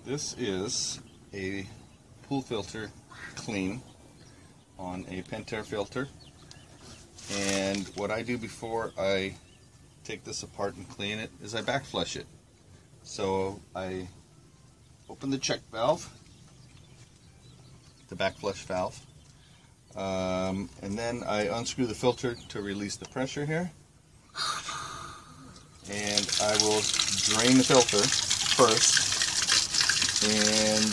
This is a pool filter clean on a Pentair filter, and what I do before I take this apart and clean it is I back flush it. So I open the check valve, the back flush valve, and then I unscrew the filter to release the pressure here, and I will drain the filter first, and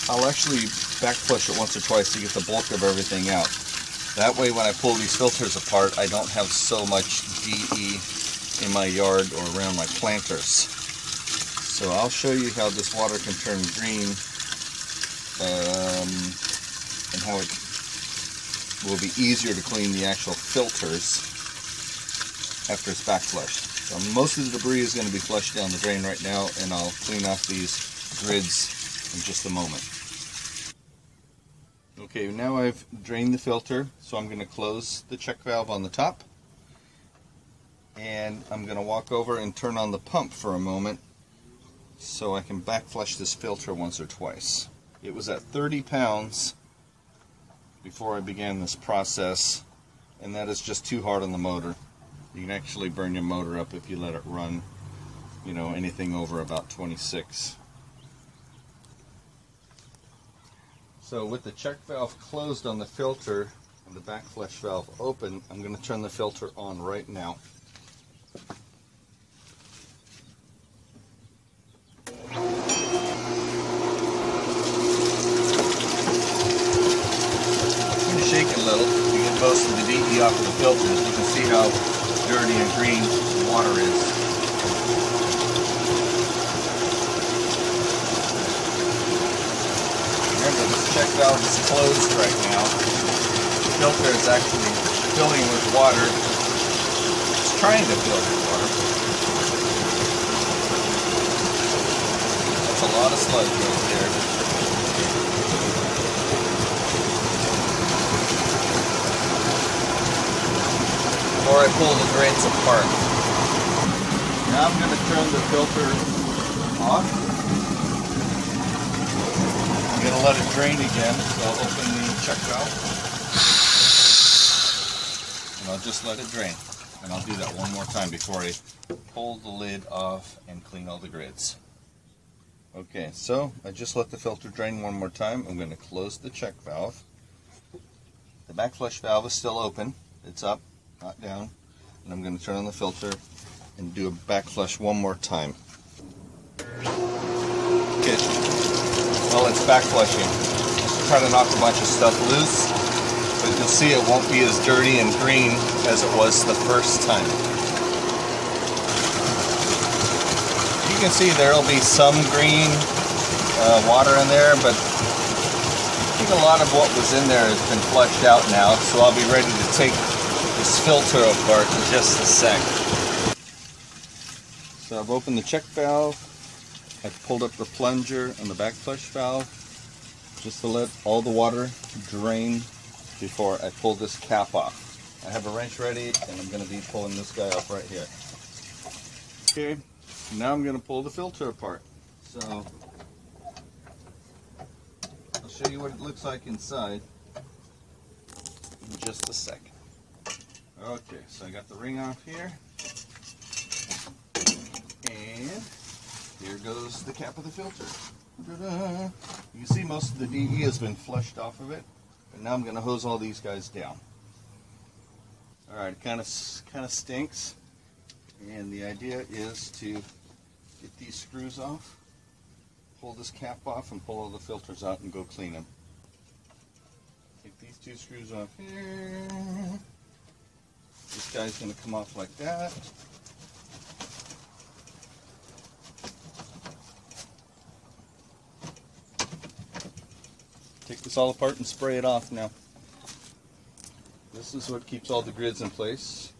I'll actually back flush it once or twice to get the bulk of everything out. That way when I pull these filters apart, I don't have so much DE in my yard or around my planters. So I'll show you how this water can turn green, and how it will be easier to clean the actual filters after it's back flushed. So most of the debris is going to be flushed down the drain right now, and I'll clean off these grids in just a moment. Okay, now I've drained the filter, so I'm going to close the check valve on the top, and I'm going to walk over and turn on the pump for a moment so I can back flush this filter once or twice. It was at 30 pounds before I began this process, and that is just too hard on the motor. You can actually burn your motor up if you let it run, you know, anything over about 26. So with the check valve closed on the filter and the back flush valve open, I'm going to turn the filter on right now. I'm going to shake it a little to get most of the DE off of the filter. You can see how dirty and green the water is. Remember, this check valve is closed right now. The filter is actually filling with water. It's trying to fill with water. That's a lot of sludge right there. Before I pull the grids apart. Now I'm going to turn the filter off. I'm going to let it drain again, so I'll open the check valve. And I'll just let it drain. And I'll do that one more time before I pull the lid off and clean all the grids. Okay, so I just let the filter drain one more time. I'm going to close the check valve. The back flush valve is still open. It's up, not down. And I'm going to turn on the filter and do a back flush one more time. Okay. Well, it's back flushing. Try to knock a bunch of stuff loose, but you'll see it won't be as dirty and green as it was the first time. You can see there'll be some green water in there, but I think a lot of what was in there has been flushed out now, so I'll be ready to take this filter apart in just a sec. So I've opened the check valve. I've pulled up the plunger and the back flush valve just to let all the water drain before I pull this cap off. I have a wrench ready, and I'm going to be pulling this guy off right here. Okay, now I'm going to pull the filter apart. So I'll show you what it looks like inside in just a second. Okay, so I got the ring off here, and here goes the cap of the filter. Ta-da! You can see most of the DE has been flushed off of it, and now I'm going to hose all these guys down. Alright, it kind of stinks, and the idea is to get these screws off, pull this cap off, and pull all the filters out and go clean them. Take these two screws off here. This guy's going to come off like that. Take this all apart and spray it off now. This is what keeps all the grids in place.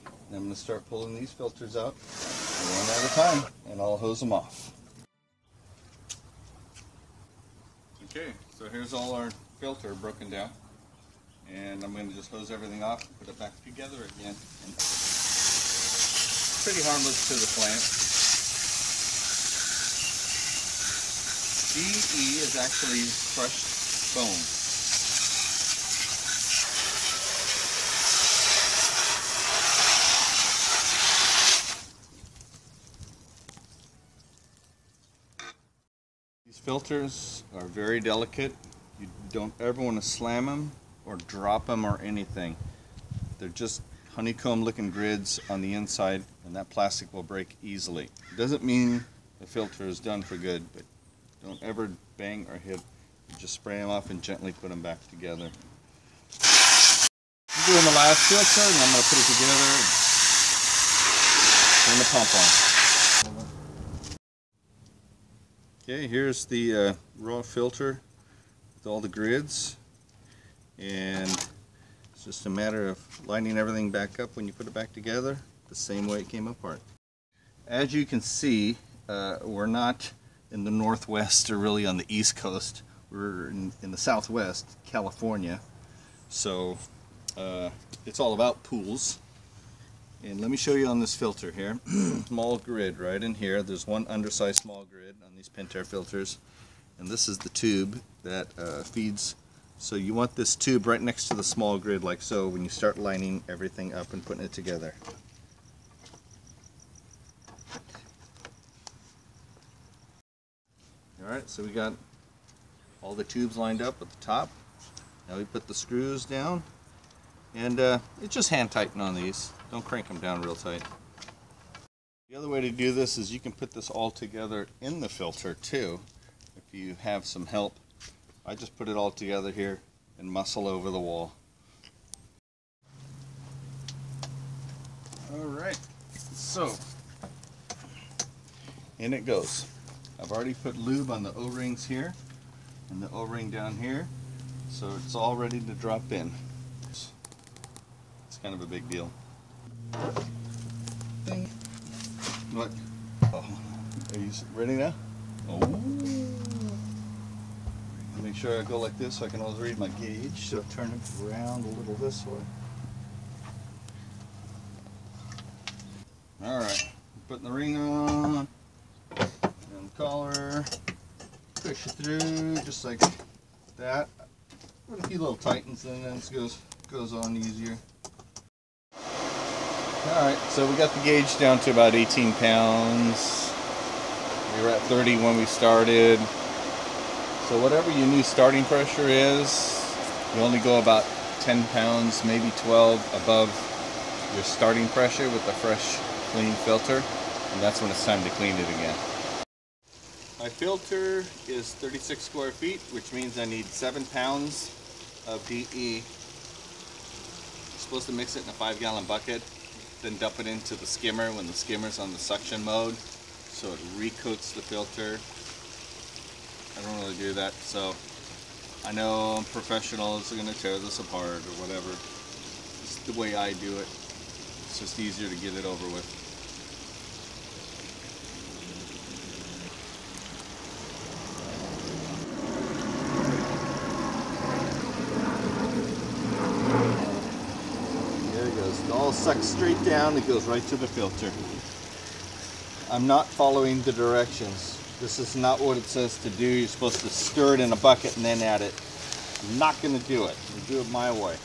And I'm going to start pulling these filters out one at a time, and I'll hose them off. Okay, so here's all our filter broken down. And I'm going to just hose everything off and put it back together again. And pretty harmless to the plant. DE is actually crushed foam. These filters are very delicate. You don't ever want to slam them or drop them or anything. They're just honeycomb looking grids on the inside, and that plastic will break easily. It doesn't mean the filter is done for good, but don't ever bang or hit. You just spray them off and gently put them back together. I'm doing the last filter, and I'm going to put it together and turn the pump on. Okay, here's the raw filter with all the grids, and it's just a matter of lining everything back up when you put it back together the same way it came apart. As you can see, we're not in the Northwest or really on the East Coast. We're in the Southwest, California, so it's all about pools. And let me show you on this filter here. Small grid right in here. There's one undersized small grid on these Pentair filters, and this is the tube that feeds. So you want this tube right next to the small grid, like so, when you start lining everything up and putting it together. Alright, so we got all the tubes lined up at the top. Now we put the screws down, and it's just hand tighten on these. Don't crank them down real tight. The other way to do this is you can put this all together in the filter too, if you have some help. I just put it all together here and muscle over the wall. Alright, so in it goes. I've already put lube on the O-rings here and the O-ring down here, so it's all ready to drop in. It's kind of a big deal. What? Oh, are you ready now? Oh. Make sure I go like this so I can always read my gauge. So turn it around a little this way. Alright, putting the ring on and the collar. Push it through just like that. Put a few little tightens and then it goes on easier. Alright, so we got the gauge down to about 18 pounds. We were at 30 when we started. So whatever your new starting pressure is, you only go about 10 pounds, maybe 12 above your starting pressure with a fresh, clean filter. And that's when it's time to clean it again. My filter is 36 square feet, which means I need 7 pounds of DE. I'm supposed to mix it in a 5-gallon bucket, then dump it into the skimmer when the skimmer's on the suction mode, so it recoats the filter. I don't really do that, so I know professionals are going to tear this apart or whatever. It's the way I do it. It's just easier to get it over with. It all sucks straight down, it goes right to the filter. I'm not following the directions. This is not what it says to do. You're supposed to stir it in a bucket and then add it. I'm not going to do it. I'll do it my way.